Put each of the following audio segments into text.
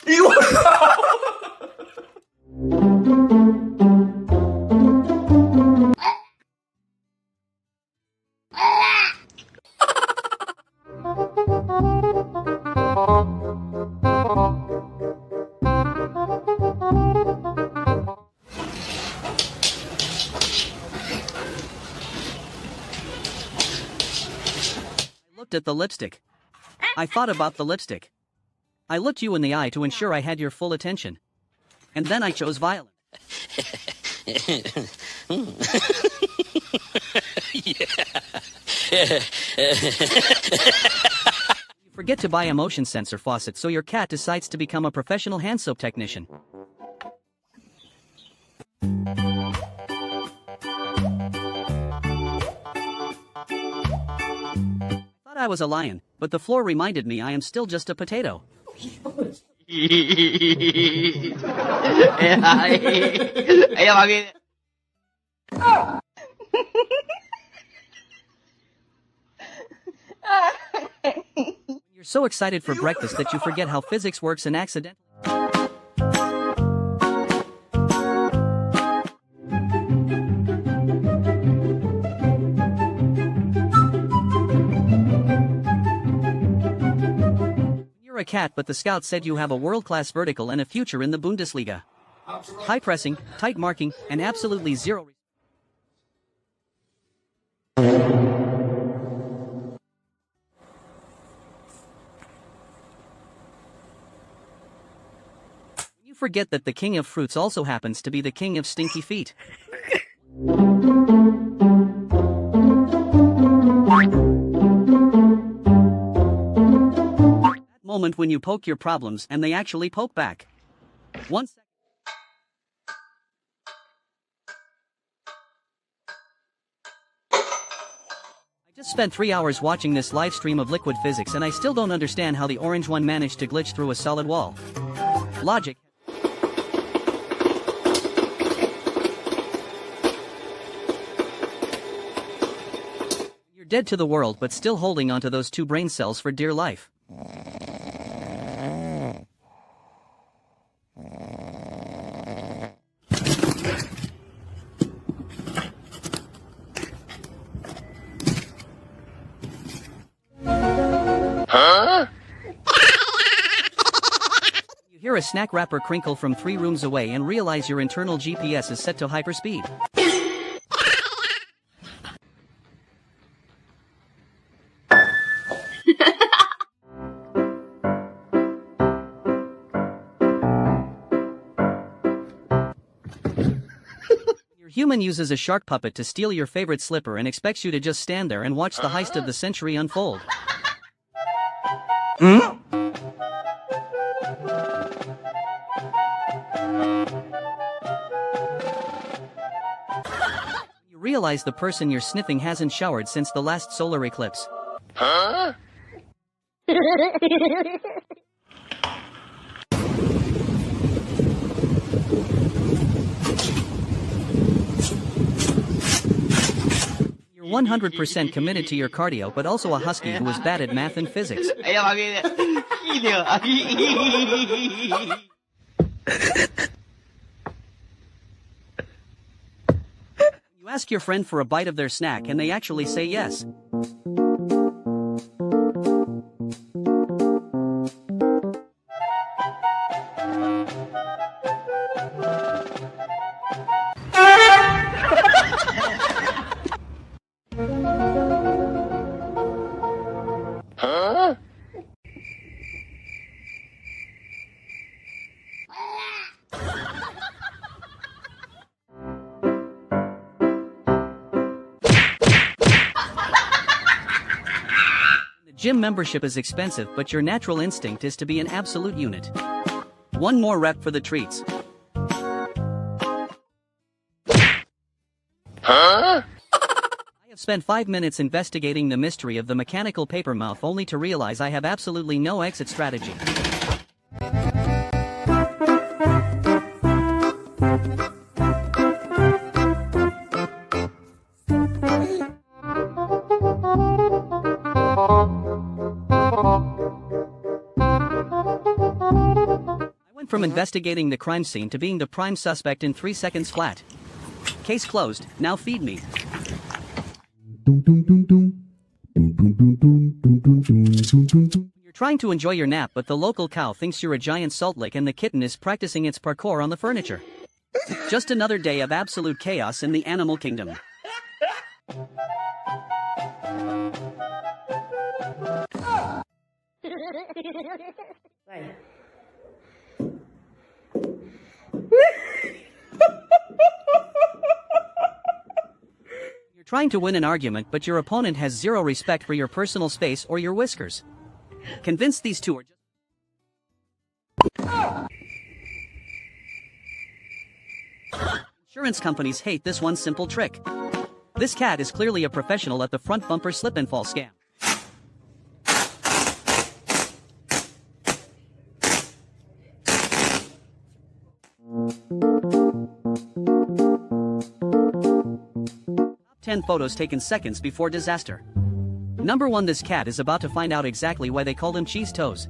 이거 Looked at the lipstick. I thought about the lipstick. I looked you in the eye to ensure I had your full attention. And then I chose violent. You forget to buy a motion sensor faucet, so your cat decides to become a professional hand soap technician. I was a lion, but the floor reminded me I am still just a potato. You're so excited for breakfast that you forget how physics works and accidentally. A cat, but the scout said you have a world-class vertical and a future in the Bundesliga. High pressing, tight marking, and absolutely zero. You forget that the king of fruits also happens to be the king of stinky feet. Moment when you poke your problems and they actually poke back. 1 second. I just spent 3 hours watching this live stream of liquid physics and I still don't understand how the orange one managed to glitch through a solid wall. Logic. You're dead to the world but still holding onto those 2 brain cells for dear life. You hear a snack wrapper crinkle from 3 rooms away and realize your internal GPS is set to hyperspeed. Your human uses a shark puppet to steal your favorite slipper and expects you to just stand there and watch the heist of the century unfold. You realize the person you're sniffing hasn't showered since the last solar eclipse. You're 100% committed to your cardio, but also a husky who is bad at math and physics. You ask your friend for a bite of their snack and they actually say yes. Gym membership is expensive, but your natural instinct is to be an absolute unit. 1 more rep for the treats. I have spent 5 minutes investigating the mystery of the mechanical paper mouth only to realize I have absolutely no exit strategy. went from investigating the crime scene to being the prime suspect in 3 seconds flat. Case closed, now feed me. You're trying to enjoy your nap, but the local cow thinks you're a giant salt lick and the kitten is practicing its parkour on the furniture. Just another day of absolute chaos in the animal kingdom. You're trying to win an argument, but your opponent has zero respect for your personal space or your whiskers. Convinced these two are just... Insurance companies hate this one simple trick. This cat is clearly a professional at the front bumper slip and fall scam. Top 10 photos taken seconds before disaster. Number 1. This cat is about to find out exactly why they called him Cheese Toes.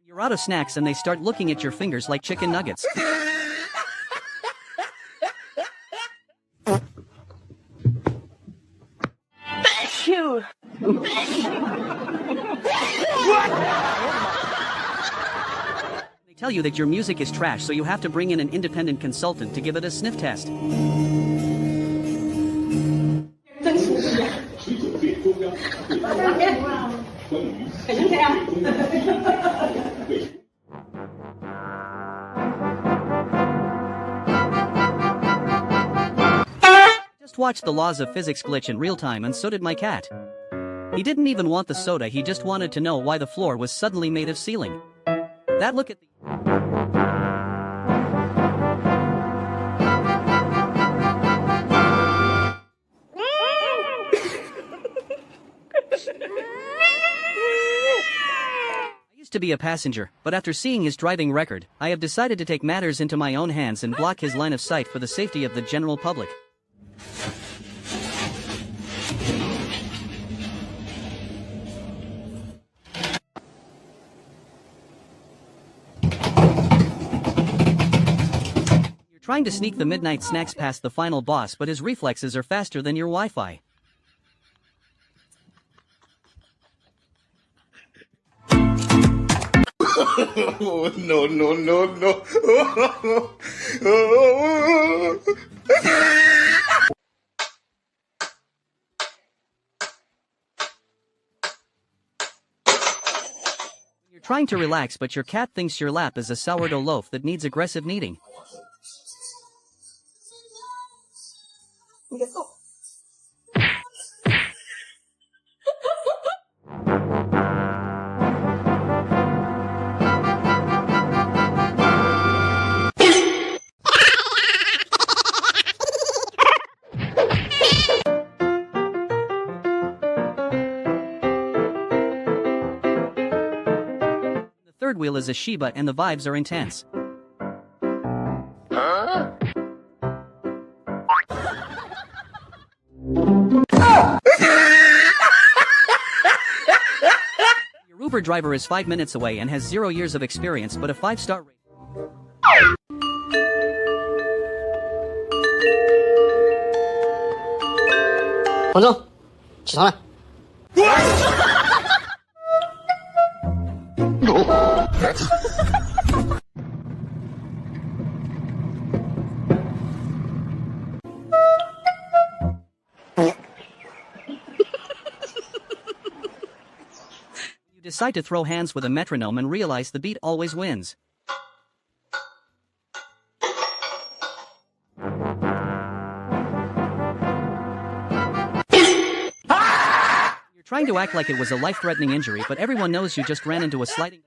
You're out of snacks and they start looking at your fingers like chicken nuggets. Phew. They tell you that your music is trash, so you have to bring in an independent consultant to give it a sniff test. Just watched the laws of physics glitch in real time, and so did my cat. He didn't even want the soda, he just wanted to know why the floor was suddenly made of ceiling. That look at the... I used to be a passenger, but after seeing his driving record, I have decided to take matters into my own hands and block his line of sight for the safety of the general public. Trying to sneak the midnight snacks past the final boss, but his reflexes are faster than your Wi-Fi. Oh, no, no, no, no. You're trying to relax, but your cat thinks your lap is a sourdough loaf that needs aggressive kneading. The third wheel is a Shiba and the vibes are intense. Your Uber driver is 5 minutes away and has 0 years of experience but a 5-star rating. 먼저 지선아 You decide to throw hands with a metronome and realize the beat always wins. You're trying to act like it was a life-threatening injury, but everyone knows you just ran into a sliding...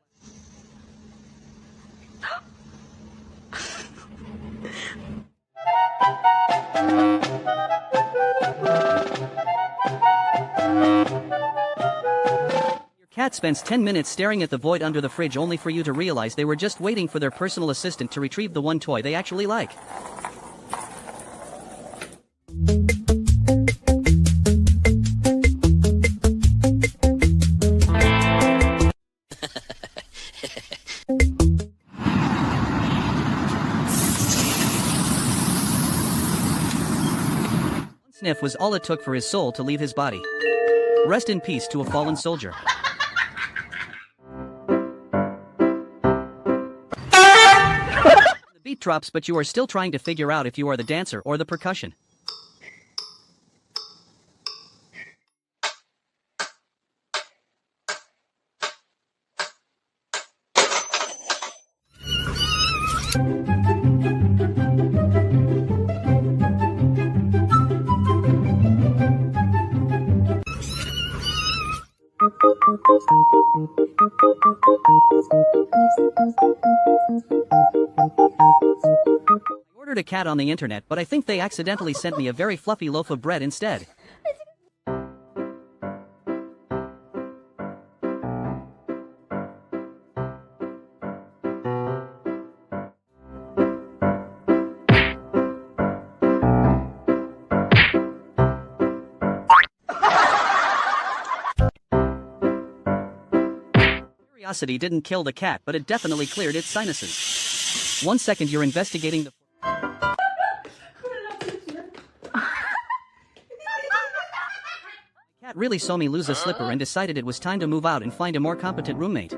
Your cat spends 10 minutes staring at the void under the fridge only for you to realize they were just waiting for their personal assistant to retrieve the one toy they actually like. Sniff was all it took for his soul to leave his body. Rest in peace to a fallen soldier. The beat drops, but you are still trying to figure out if you are the dancer or the percussion. I ordered a cat on the internet, but I think they accidentally sent me a very fluffy loaf of bread instead. Curiosity didn't kill the cat, but it definitely cleared its sinuses. 1 second, you're investigating the... Cat really saw me lose a slipper and decided it was time to move out and find a more competent roommate.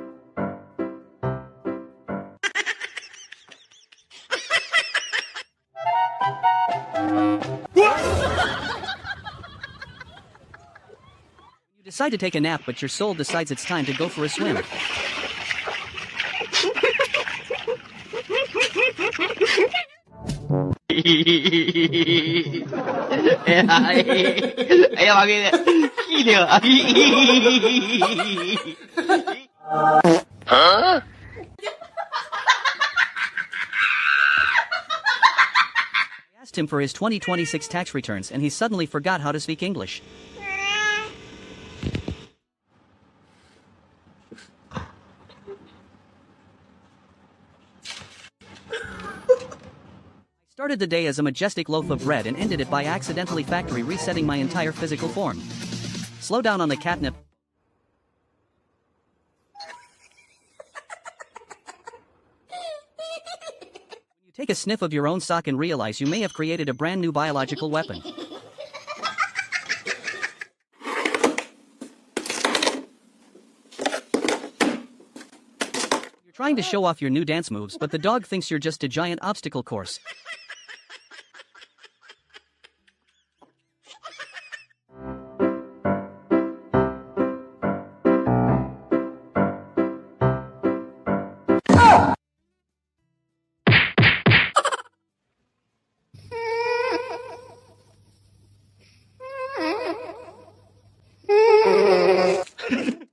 You decide to take a nap, but your soul decides it's time to go for a swim. Huh? I asked him for his 2026 tax returns and he suddenly forgot how to speak English. I started the day as a majestic loaf of bread and ended it by accidentally factory resetting my entire physical form. Slow down on the catnip. You take a sniff of your own sock and realize you may have created a brand new biological weapon. You're trying to show off your new dance moves, but the dog thinks you're just a giant obstacle course.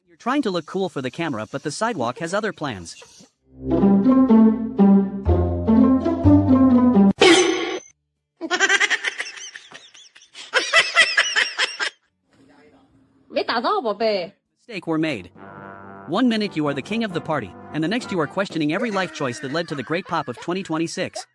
You're trying to look cool for the camera, but the sidewalk has other plans. Mistake were made. 1 minute you are the king of the party, and the next you are questioning every life choice that led to the great pop of 2026.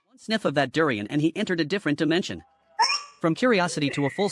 One sniff of that durian and he entered a different dimension. From curiosity to a full